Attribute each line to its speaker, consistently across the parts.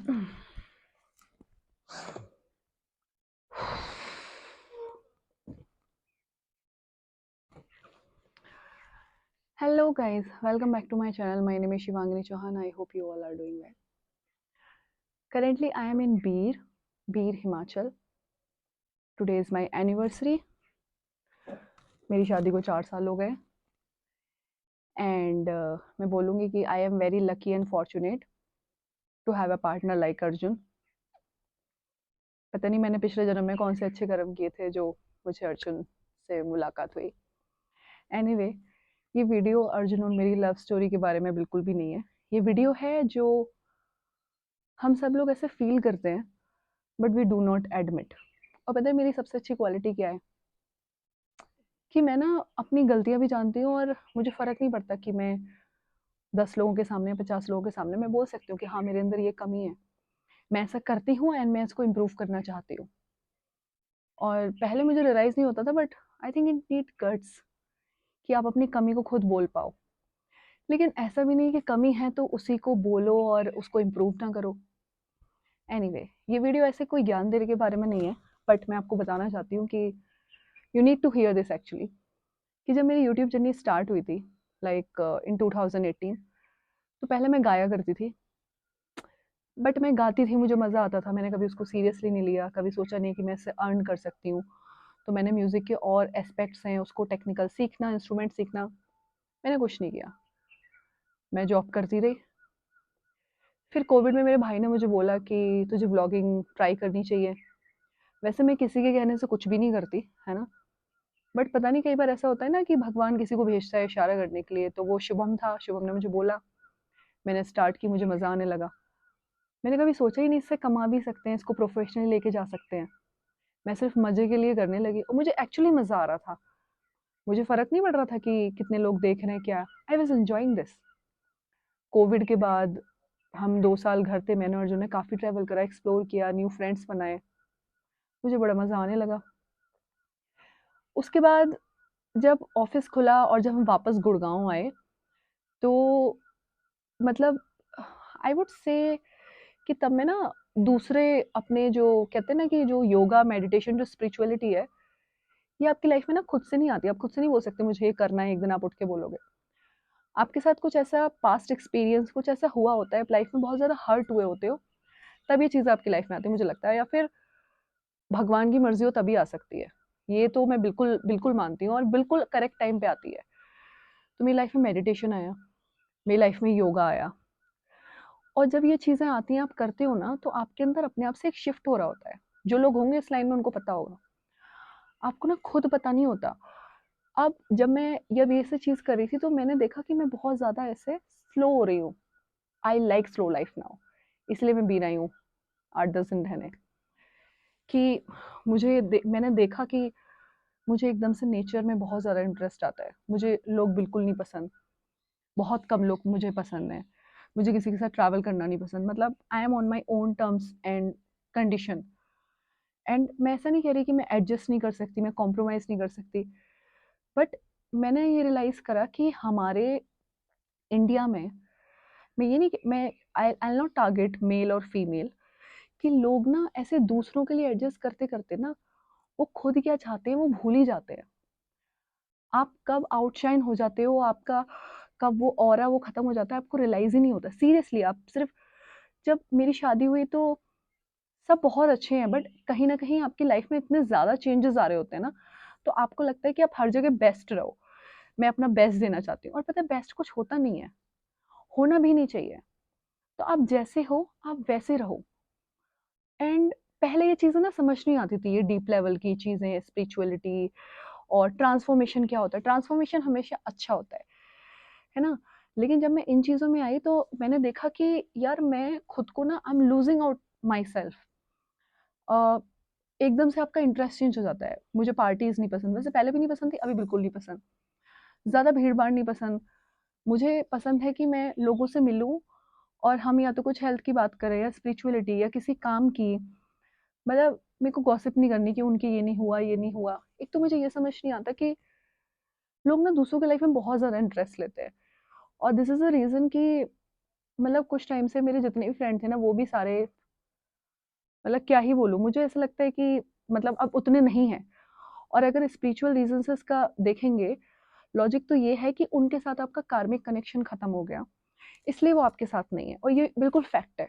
Speaker 1: Hello guys, welcome back to my channel. My name is Shivangini Chauhan. I hope you all are doing well. Currently I am in Bir Himachal. Today is my anniversary. मेरी शादी को 4 साल हो गए and मैं बोलूँगी कि I am very lucky and fortunate to have a partner like Arjun. पता नहीं मैंने पिछले जन्म में कौन से अच्छे कर्म किए थे जो मुझे अर्जुन से मुलाकात हुई. एनीवे, ये वीडियो अर्जुन और मेरी लव स्टोरी के बारे में बिल्कुल भी नहीं है. ये वीडियो है जो हम सब लोग ऐसे फील करते हैं but we do not admit. और पता है मेरी सबसे अच्छी क्वालिटी क्या है कि मैं ना अपनी गलतियां भी जानती हूँ और मुझे फ़र्क नहीं पड़ता कि मैं 10 लोगों के सामने 50 लोगों के सामने मैं बोल सकती हूँ कि हाँ मेरे अंदर ये कमी है. मैं ऐसा करती हूँ एंड मैं इसको इम्प्रूव करना चाहती हूँ. और पहले मुझे रियलाइज़ नहीं होता था but I think it need guts कि आप अपनी कमी को खुद बोल पाओ. लेकिन ऐसा भी नहीं कि कमी है तो उसी को बोलो और उसको इम्प्रूव ना करो. एनीवे, ये वीडियो ऐसे कोई ज्ञान देने के बारे में नहीं है बट मैं आपको बताना चाहती हूँ कि you need to hear this actually. कि जब मेरी यूट्यूब जर्नी स्टार्ट हुई थी लाइक इन 2018, तो पहले मैं गाया करती थी. बट मैं गाती थी, मुझे मज़ा आता था. मैंने कभी उसको सीरियसली नहीं लिया, कभी सोचा नहीं कि मैं इससे अर्न कर सकती हूँ. तो मैंने म्यूज़िक के और एस्पेक्ट्स हैं उसको टेक्निकल सीखना, इंस्ट्रूमेंट सीखना, मैंने कुछ नहीं किया. मैं जॉब करती रही. फिर कोविड में मेरे भाई ने मुझे बोला कि तुझे व्लॉगिंग ट्राई करनी चाहिए. वैसे मैं किसी के कहने से कुछ भी नहीं करती, है ना. बट पता नहीं कई बार ऐसा होता है ना कि भगवान किसी को भेजता है इशारा करने के लिए. तो वो शुभम था, शुभम ने मुझे बोला. मैंने स्टार्ट की, मुझे मज़ा आने लगा. मैंने कभी सोचा ही नहीं इससे कमा भी सकते हैं, इसको प्रोफेशनली लेके जा सकते हैं. मैं सिर्फ मज़े के लिए करने लगी और मुझे एक्चुअली मज़ा आ रहा था. मुझे फ़र्क नहीं पड़ रहा था कि कितने लोग देख रहे हैं क्या. I was enjoying this. Covid के बाद हम 2 साल घर थे. मैंने और अर्जुन ने काफ़ी ट्रैवल करा, एक्सप्लोर किया, न्यू फ्रेंड्स बनाए. मुझे बड़ा मज़ा आने लगा. उसके बाद जब ऑफ़िस खुला और जब हम वापस गुड़गाँव आए, तो मतलब आई वुड से कि तब मैं ना दूसरे अपने जो कहते हैं ना कि जो योगा, मेडिटेशन, जो स्पिरिचुअलिटी है, ये आपकी लाइफ में ना खुद से नहीं आती. आप खुद से नहीं बोल सकते मुझे ये करना है, एक दिन आप उठ के बोलोगे. आपके साथ कुछ ऐसा पास्ट एक्सपीरियंस, कुछ ऐसा हुआ होता है, आप लाइफ में बहुत ज़्यादा हर्ट हुए होते हो, तब ये चीज़ें आपकी लाइफ में आती है मुझे लगता है. या फिर भगवान की मर्ज़ी हो तभी आ सकती है. ये तो मैं बिल्कुल, बिल्कुल मानती हूँ और बिल्कुल करेक्ट टाइम पे आती है. तो मेरी लाइफ में मेडिटेशन आया, मेरी लाइफ में योगा आया. और जब ये चीज़ें आती हैं, आप करते हो ना, तो आपके अंदर अपने आप से एक शिफ्ट हो रहा होता है. जो लोग होंगे इस लाइन में उनको पता होगा. आपको ना खुद पता नहीं होता. अब जब ये ऐसे चीज़ कर रही थी तो मैंने देखा कि मैं बहुत ज़्यादा ऐसे स्लो हो रही हूँ. I like slow life now. इसलिए मैं बीन आई हूँ 8-10 दिन रहने. कि मैंने देखा कि मुझे एकदम से नेचर में बहुत ज़्यादा इंटरेस्ट आता है. मुझे लोग बिल्कुल नहीं पसंद. बहुत कम लोग मुझे पसंद हैं. मुझे किसी के साथ ट्रैवल करना नहीं पसंद. मतलब I am on my own terms and condition. And मैं ऐसा नहीं कह रही कि मैं एडजस्ट नहीं कर सकती, मैं कॉम्प्रोमाइज़ नहीं कर सकती. बट मैंने ये रियलाइज़ करा कि हमारे इंडिया में, मैं ये नहीं मैं I will not target male और फीमेल, कि लोग ना ऐसे दूसरों के लिए एडजस्ट करते-करते ना, वो खुद क्या चाहते हैं वो भूल ही जाते हैं. आप कब आउटशाइन हो जाते हो, आपका कब वो ऑरा वो खत्म हो जाता है, आपको रियलाइज़ ही नहीं होता. सीरियसली आप सिर्फ़ जब मेरी शादी हुई तो सब बहुत अच्छे हैं बट कहीं न कहीं आपकी लाइफ़ में इतने ज़्यादा चेंजेज़ आ रहे होते हैं ना, तो आपको लगता है कि आप हर जगह बेस्ट रहो. मैं अपना बेस्ट देना चाहती हूँ और पता है बेस्ट कुछ होता नहीं है, होना भी नहीं चाहिए. तो आप जैसे हो, आप वैसे रहो. एंड पहले ये चीज़ें ना समझ नहीं आती थी, ये डीप लेवल की चीज़ें, स्पिरिचुअलिटी और ट्रांसफॉर्मेशन क्या होता है. ट्रांसफॉर्मेशन हमेशा अच्छा होता है ना? लेकिन जब मैं इन चीज़ों में आई तो मैंने देखा कि यार मैं खुद को ना I am losing out myself. Uh, एकदम से आपका इंटरेस्ट चेंज हो जाता है. मुझे पार्टीज़ नहीं पसंद, वैसे पहले भी नहीं पसंद थी, अभी बिल्कुल नहीं पसंद. ज़्यादा भीड़-भाड़ नहीं पसंद. मुझे पसंद है कि मैं लोगों से मिलूँ और हम या तो कुछ हेल्थ की बात करें या स्पिरिचुअलिटी या किसी काम की. मतलब मेरे को गॉसिप नहीं करनी कि उनके ये नहीं हुआ, ये नहीं हुआ. एक तो मुझे ये समझ नहीं आता कि लोग ना दूसरों की लाइफ में बहुत ज़्यादा इंटरेस्ट लेते हैं. और दिस इज़ द रीज़न कि मतलब कुछ टाइम से मेरे जितने भी फ्रेंड थे ना, वो भी सारे, मतलब क्या ही बोलूँ, मुझे ऐसा लगता है कि मतलब अब उतने नहीं हैं। और अगर स्पिरिचुअल रीज़न से इसका देखेंगे, लॉजिक तो ये है कि उनके साथ आपका कार्मिक कनेक्शन खत्म हो गया, इसलिए वो आपके साथ नहीं है, और ये बिल्कुल फैक्ट है।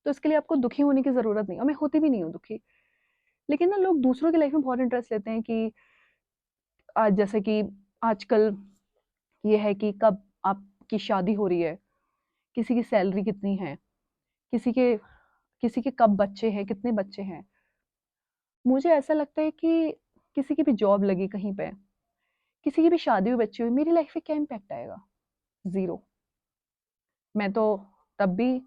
Speaker 1: तो इसके लिए आपको दुखी होने की ज़रूरत नहीं है, और मैं होती भी नहीं हूँ दुखी। लेकिन ना लोग दूसरों की लाइफ में बहुत इंटरेस्ट लेते हैं कि आज जैसे कि आजकल ये है कि कब आपकी शादी हो रही है, किसी की सैलरी कितनी है, किसी के किसी के कब बच्चे हैं, कितने बच्चे हैं। मुझे ऐसा लगता है कि किसी की भी जॉब लगी कहीं पे, किसी की भी शादी हुई, बच्चे हुए, मेरी लाइफ में क्या इम्पैक्ट आएगा? ज़ीरो। मैं तो तब भी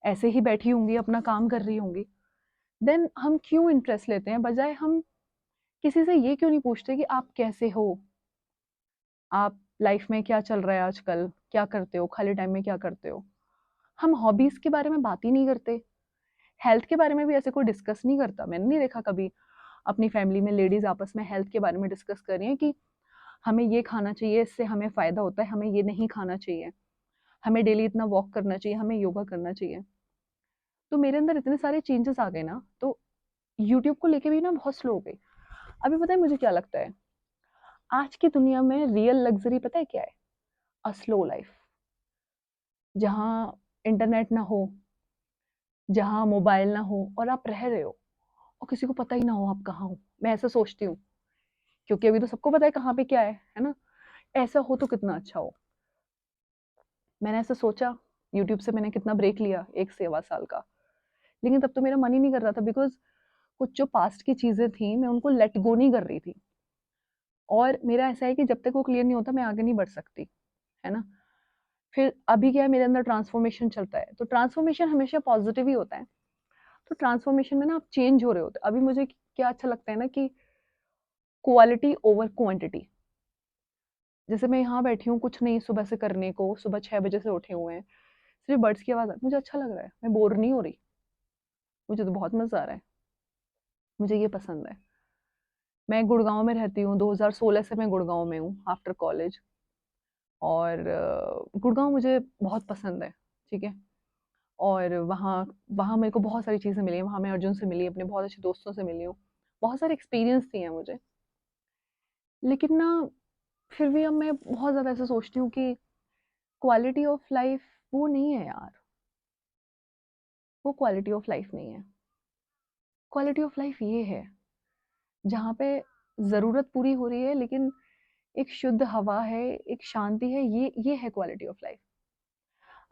Speaker 1: ऐसे ही बैठी होंगी, अपना काम कर रही होंगी। देन हम क्यों इंटरेस्ट लेते हैं, बजाय हम किसी से ये क्यों नहीं पूछते कि आप कैसे हो? आप लाइफ में क्या चल रहा है आजकल? क्या करते हो? खाली टाइम में क्या करते हो? हम हॉबीज़ के बारे में बात ही नहीं करते। हेल्थ के बारे में भी ऐसे कोई डिस्कस नहीं करता। मैंने नहीं देखा कभी अपनी फैमिली में लेडीज़ आपस में हेल्थ के बारे में डिस्कस कर रही हैं कि हमें ये खाना चाहिए, इससे हमें फ़ायदा होता है, हमें ये नहीं खाना चाहिए, हमें डेली इतना वॉक करना चाहिए, हमें योगा करना चाहिए। तो मेरे अंदर इतने सारे चेंजेस आ गए ना, तो यूट्यूब को लेके भी ना बहुत स्लो हो गई। अभी पता है मुझे क्या लगता है? आज की दुनिया में रियल लग्ज़री पता है क्या है? A slow life. जहाँ इंटरनेट ना हो, जहाँ मोबाइल ना हो और आप रह रहे हो और किसी को पता ही ना हो आप कहाँ हो। मैं ऐसा सोचती हूँ, क्योंकि अभी तो सबको पता है कहाँ पे क्या है ना? ऐसा हो तो कितना अच्छा हो। मैंने ऐसा सोचा, यूट्यूब से मैंने कितना ब्रेक लिया, 1 सेवा साल का। लेकिन तब तो मेरा मन ही नहीं कर रहा था, बिकॉज़ कुछ जो पास्ट की चीज़ें थी, मैं उनको लेट गो नहीं कर रही थी। और मेरा ऐसा है कि जब तक वो क्लियर नहीं होता, मैं आगे नहीं बढ़ सकती, है ना? फिर अभी क्या है, मेरे अंदर ट्रांसफॉर्मेशन चलता है, तो ट्रांसफॉर्मेशन हमेशा पॉज़िटिव ही होता है। तो ट्रांसफॉर्मेशन में ना आप चेंज हो रहे होते हैं। अभी मुझे क्या अच्छा लगता है ना कि क्वालिटी ओवर क्वांटिटी। जैसे मैं यहाँ बैठी हूँ, कुछ नहीं सुबह से करने को, सुबह 6 बजे से उठे हुए हैं, सिर्फ़ बर्ड्स की आवाज़ मुझे अच्छा लग रहा है, मैं बोर नहीं हो रही, मुझे तो बहुत मज़ा आ रहा है, मुझे ये पसंद है। मैं गुड़गाँव में रहती हूँ, 2016 से मैं गुड़गाँव में हूँ आफ्टर कॉलेज। और गुड़गाँव मुझे बहुत पसंद है, ठीक है? और वहाँ वहाँ मेरे को बहुत सारी चीज़ें मिली हैं, वहाँ मैं अर्जुन से मिली, अपने बहुत अच्छे दोस्तों से मिली हूँ, बहुत सारे एक्सपीरियंस दिए हैं मुझे। लेकिन ना फिर भी अब मैं बहुत ज़्यादा ऐसा सोचती हूँ कि क्वालिटी ऑफ लाइफ़ वो नहीं है यार, वो क्वालिटी ऑफ लाइफ़ नहीं है। क्वालिटी ऑफ लाइफ़ ये है, जहाँ पे ज़रूरत पूरी हो रही है, लेकिन एक शुद्ध हवा है, एक शांति है, ये है क्वालिटी ऑफ लाइफ़।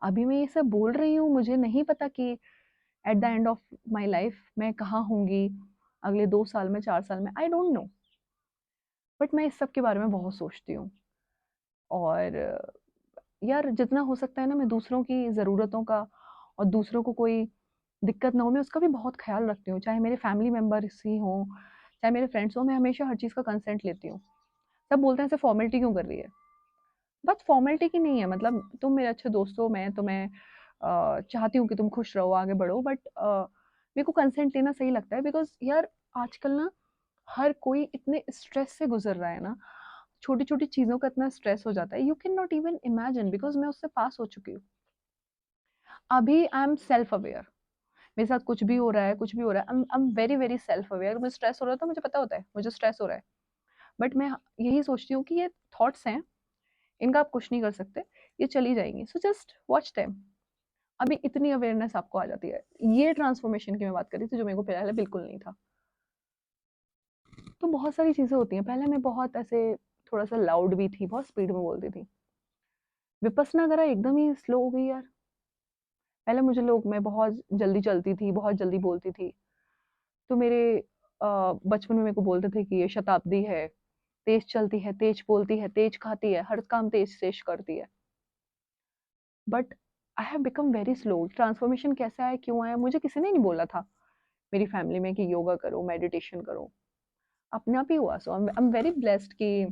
Speaker 1: अभी मैं ये सब बोल रही हूँ, मुझे नहीं पता कि at the end of my life मैं कहाँ होंगी, अगले 2 साल में, 4 साल में, आई डोंट नो। बट मैं इस सब के बारे में बहुत सोचती हूँ। और यार जितना हो सकता है ना, मैं दूसरों की ज़रूरतों का और दूसरों को कोई दिक्कत ना हो, मैं उसका भी बहुत ख़्याल रखती हूँ। चाहे मेरे फैमिली मेंबर्स ही हों, चाहे मेरे फ्रेंड्स हों, मैं हमेशा हर चीज़ का कंसेंट लेती हूँ। सब बोलते हैं ऐसे फॉर्मेलिटी क्यों कर रही है? बस फॉर्मेलिटी की नहीं है, मतलब तुम मेरे अच्छे दोस्त हो, मैं तुम्हें चाहती हूँ कि तुम खुश रहो, आगे बढ़ो, बट मेरे को कंसेंट लेना सही लगता है, बिकॉज़ यार आजकल ना हर कोई इतने स्ट्रेस से गुज़र रहा है ना, छोटी-छोटी चीज़ों का इतना स्ट्रेस हो जाता है, you can not even imagine, because मैं उससे पास हो चुकी हूँ। अभी आई एम सेल्फ अवेयर, मेरे साथ कुछ भी हो रहा है, कुछ भी हो रहा है, आई am very, very self aware. मुझे स्ट्रेस हो रहा है तो मुझे पता होता है, मुझे स्ट्रेस हो रहा है। बट मैं यही सोचती हूँ कि ये थॉट्स हैं, इनका आप कुछ नहीं कर सकते, ये चली जाएँगी, सो जस्ट वॉच देम। अभी इतनी अवेयरनेस आपको आ जाती है। ये ट्रांसफॉर्मेशन की मैं बात कर रही थी, जो मेरे को पहले बिल्कुल नहीं था। तो बहुत सारी चीज़ें होती हैं, पहले मैं बहुत ऐसे थोड़ा-सा लाउड भी थी, बहुत स्पीड में बोलती थी। विपस्सना करा एकदम ही स्लो हो गई यार। पहले मुझे लोग मैं बहुत जल्दी चलती थी, बहुत जल्दी बोलती थी। तो मेरे बचपन में मेरे को बोलते थे कि ये शताब्दी है, तेज़ चलती है, तेज़ बोलती है, तेज़ खाती है, हर काम तेज़-तेज़ करती है। But I have become very slow. Transformation कैसे आया, क्यों आया, मुझे किसी ने नहीं बोला था मेरी फैमिली में कि योगा करो, मेडिटेशन करो। अपने आप ही हुआ। सो आई एम वेरी ब्लेस्ड कि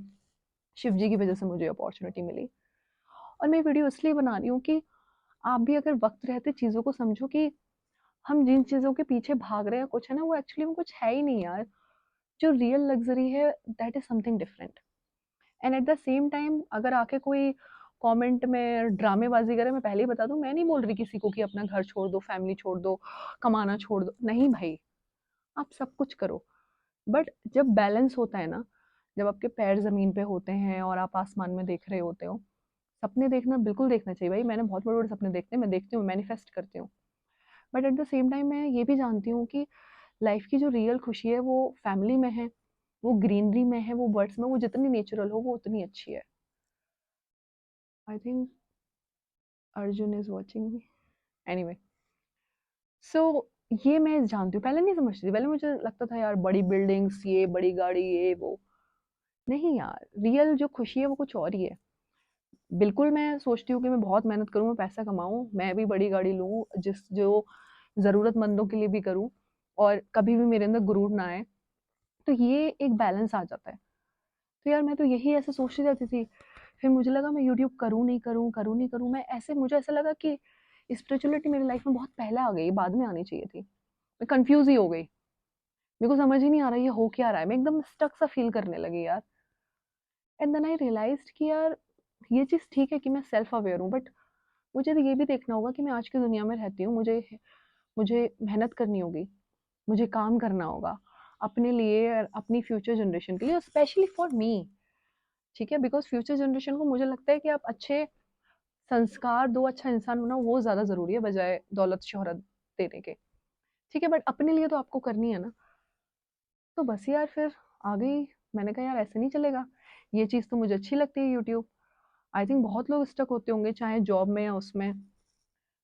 Speaker 1: शिव जी की वज़ह से मुझे अपॉर्च्युनिटी मिली। और मैं वीडियो इसलिए बना रही हूँ कि आप भी अगर वक़्त रहते चीज़ों को समझो कि हम जिन चीज़ों के पीछे भाग रहे हैं कुछ है ना, वो एक्चुअली में कुछ है ही नहीं यार। जो रियल लग्ज़री है that is something different. And at the same time अगर आके कोई कमेंट में ड्रामेबाजी करे, मैं पहले ही बता दूँ, मैं नहीं बोल रही किसी को कि अपना घर छोड़ दो, फैमिली छोड़ दो, कमाना छोड़ दो, नहीं भाई, आप सब कुछ करो। बट जब बैलेंस होता है ना, जब आपके पैर ज़मीन पे होते हैं और आप आसमान में देख रहे होते हो, सपने देखना बिल्कुल देखना चाहिए भाई, मैंने बहुत बड़े-बड़े सपने देखते हैं, मैं देखती हूँ, मैनिफेस्ट करती हूँ। But at the same time मैं ये भी जानती हूँ कि लाइफ़ की जो रियल खुशी है वो फैमिली में है, वो ग्रीनरी में है, वो बर्ड्स में, वो जितनी नेचुरल हो वो उतनी अच्छी है। I think Arjun is watching me. Anyway, so ये मैं जानती हूँ, पहले नहीं समझती थी, पहले मुझे लगता था यार बड़ी बिल्डिंग्स, ये बड़ी गाड़ी, ये वो। नहीं यार, रियल जो खुशी है वो कुछ और ही है। बिल्कुल मैं सोचती हूँ कि मैं बहुत मेहनत करूँ, मैं पैसा कमाऊँ, मैं भी बड़ी गाड़ी लूँ, जो ज़रूरतमंदों के लिए भी करूँ और कभी भी मेरे अंदर गुरूर ना आए, तो ये एक बैलेंस आ जाता है। तो यार मैं तो यही ऐसे सोचती रहती थी, फिर मुझे लगा मैं यूट्यूब करूँ, नहीं करूँ, करूँ, नहीं करूँ, मैं ऐसे, मुझे ऐसा लगा कि स्पिरिचुअलिटी मेरी लाइफ में बहुत पहले आ गई, बाद में आनी चाहिए थी। मैं कन्फ्यूज़ ही हो गई, मेरे को समझ ही नहीं आ रहा ये हो क्या रहा है, मैं एकदम स्टक सा फ़ील करने लगी यार। एंड देन आई रियलाइज़्ड कि यार ये चीज़ ठीक है कि मैं सेल्फ अवेयर हूँ, बट मुझे तो ये भी देखना होगा कि मैं आज की दुनिया में रहती हूँ, मुझे मुझे मेहनत करनी होगी, मुझे काम करना होगा अपने लिए और अपनी फ्यूचर जनरेशन के लिए, और स्पेशली फॉर मी, ठीक है? बिकॉज़ फ्यूचर जनरेशन को मुझे लगता है कि आप अच्छे संस्कार दो, अच्छा इंसान बनाओ, वो ज़्यादा ज़रूरी है बजाय दौलत शोहरत देने के, ठीक है? बट अपने लिए तो आपको करनी है ना। तो बस यार फिर आ गई, मैंने कहा यार ऐसे नहीं चलेगा, ये चीज़ तो मुझे अच्छी लगती है यूट्यूब। आई थिंक बहुत लोग स्टक होते होंगे चाहे जॉब में या उसमें।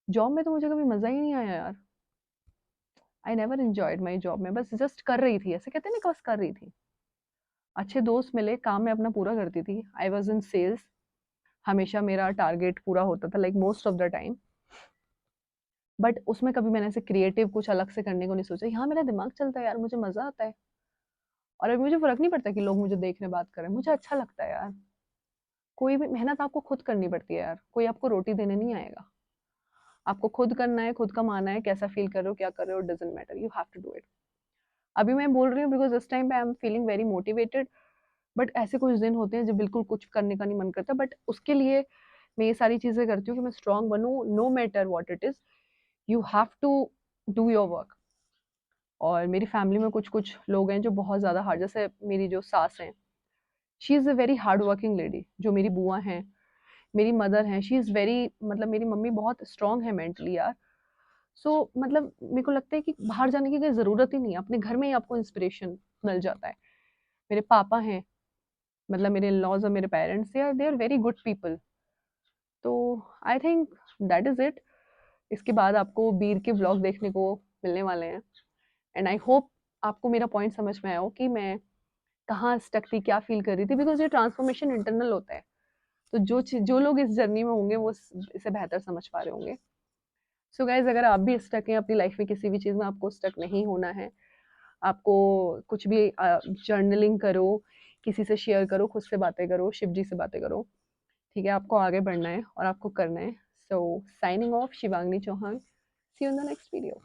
Speaker 1: जॉब में तो मुझे कभी मज़ा ही नहीं आया यार। I never enjoyed my job में, बस जस्ट कर रही थी, ऐसे कहते हैं ना, बस कर रही थी। अच्छे दोस्त मिले, काम मैं अपना पूरा करती थी। आई वाज़ इन सेल्स, हमेशा मेरा टारगेट पूरा होता था like most of the time. But उसमें कभी मैंने ऐसे क्रिएटिव कुछ अलग से करने को नहीं सोचा। यहाँ मेरा दिमाग चलता है यार, मुझे मज़ा आता है और अभी मुझे फ़र्क नहीं पड़ता कि लोग मुझे देख रहे हैं, बात कर रहे हैं, मुझे अच्छा लगता है यार। कोई भी मेहनत आपको खुद करनी पड़ती है यार, कोई आपको रोटी देने नहीं आएगा। आपको खुद करना है, खुद कमाना है, कैसा फ़ील कर रहे हो, क्या कर रहे हो, doesn't matter, you have to do it. अभी मैं बोल रही हूँ बिकॉज़ इस टाइम पे I am feeling very motivated, but ऐसे कुछ दिन होते हैं जब बिल्कुल कुछ करने का नहीं मन करता, बट उसके लिए मैं ये सारी चीज़ें करती हूँ कि मैं स्ट्रॉन्ग बनूँ, no matter what it is, you have to do your work. और मेरी फैमिली में कुछ-कुछ लोग हैं जो बहुत ज़्यादा हार्ड, जैसे मेरी जो सास हैं, she is a very hard working lady, जो मेरी बुआ हैं, मेरी मदर हैं, शी इज़ वेरी, मतलब मेरी मम्मी बहुत स्ट्रॉन्ग है मेंटली यार। सो मतलब मेरे को लगता है कि बाहर जाने की कोई ज़रूरत ही नहीं है, अपने घर में ही आपको इंस्पिरेशन मिल जाता है। मेरे पापा हैं, मतलब मेरे इन-लॉज़ और मेरे parents, they are very good people. तो I think that is it. इसके बाद आपको वीर के व्लॉग देखने को मिलने वाले हैं एंड आई होप आपको मेरा पॉइंट समझ में आया हो कि मैं कहाँ स्टक थी, क्या फ़ील कर रही थी, बिकॉज़ ये ट्रांसफॉर्मेशन इंटरनल होता है। तो जो लोग इस जर्नी में होंगे वो इसे बेहतर समझ पा रहे होंगे। सो गाइज़, अगर आप भी स्टक हैं अपनी लाइफ़ में किसी भी चीज़ में, आपको स्टक नहीं होना है, आपको कुछ भी जर्नलिंग करो, किसी से शेयर करो, खुद से बातें करो, शिव जी से बातें करो, ठीक है? आपको आगे बढ़ना है और आपको करना है। So signing off, Shivangi Chauhan. See you in the next video.